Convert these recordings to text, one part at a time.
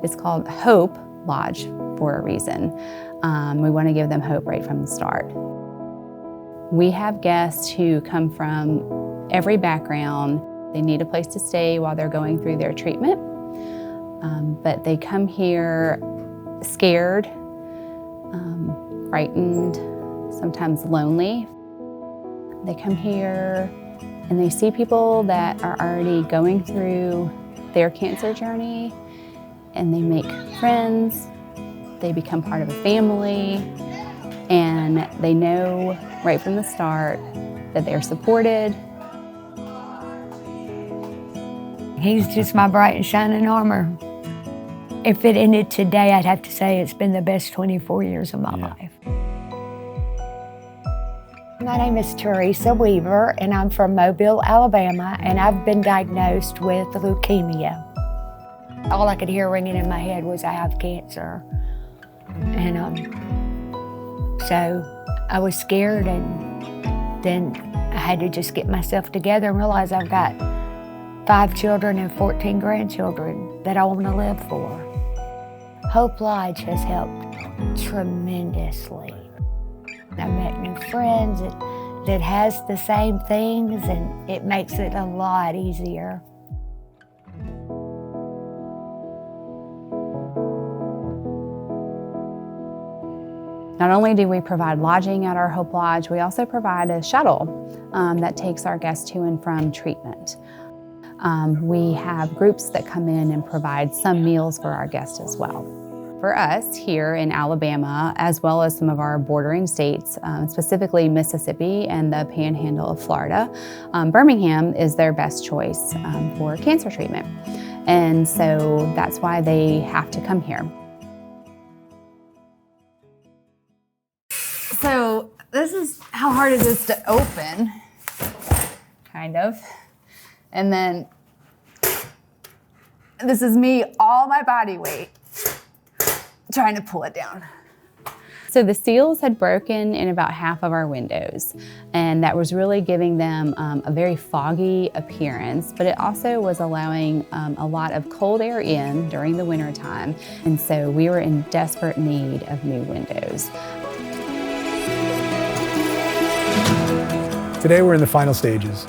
It's called Hope Lodge for a reason. We want to give them hope right from the start. We have guests who come from every background. They need a place to stay while they're going through their treatment, but they come here scared, frightened, sometimes lonely. They come here and they see people that are already going through their cancer journey, and they make friends, they become part of a family, and they know right from the start that they're supported. He's just my bright and shining armor. If it ended today, I'd have to say it's been the best 24 years of my life. My name is Teresa Weaver, and I'm from Mobile, Alabama, and I've been diagnosed with leukemia. All I could hear ringing in my head was, I have cancer. And so I was scared, and then I had to just get myself together and realize I've got 5 children and 14 grandchildren that I want to live for. Hope Lodge has helped tremendously. I met new friends that has the same things, and it makes it a lot easier. Not only do we provide lodging at our Hope Lodge, we also provide a shuttle that takes our guests to and from treatment. We have groups that come in and provide some meals for our guests as well. For us here in Alabama, as well as some of our bordering states, specifically Mississippi and the Panhandle of Florida, Birmingham is their best choice for cancer treatment. And so that's why they have to come here. So this is how hard it is to open, kind of. And then this is me, all my body weight, trying to pull it down. So the seals had broken in about half of our windows, and that was really giving them a very foggy appearance, but it also was allowing a lot of cold air in during the winter time. And so we were in desperate need of new windows. Today we're in the final stages.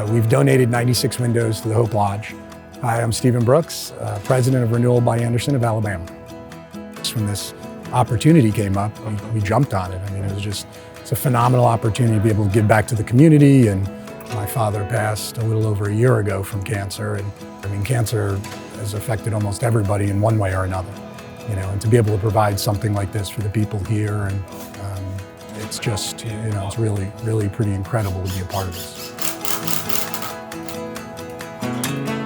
We've donated 96 windows to the Hope Lodge. Hi, I'm Stephen Brooks, president of Renewal by Andersen of Alabama. When this opportunity came up, we jumped on it. I mean, it's a phenomenal opportunity to be able to give back to the community. And my father passed a little over a year ago from cancer. And I mean, cancer has affected almost everybody in one way or another. And to be able to provide something like this for the people here, and it's just, it's really, really pretty incredible to be a part of this.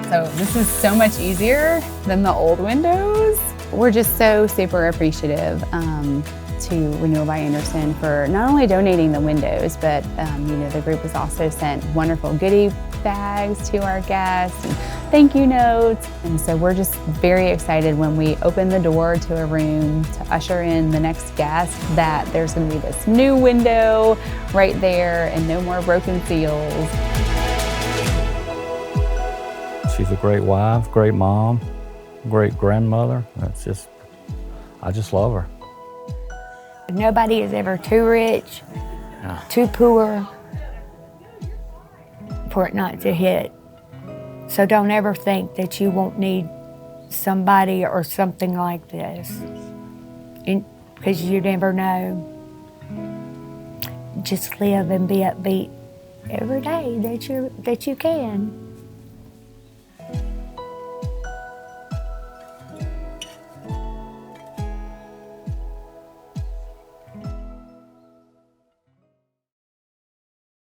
So this is so much easier than the old windows. We're just so super appreciative to Renewal by Andersen for not only donating the windows, but the group has also sent wonderful goodie bags to our guests and thank you notes. And so we're just very excited when we open the door to a room to usher in the next guest that there's going to be this new window right there and no more broken seals. She's a great wife, great mom, great grandmother. I just love her. Nobody is ever too rich, too poor for it not to hit. So don't ever think that you won't need somebody or something like this, because you never know. Just live and be upbeat every day that you can.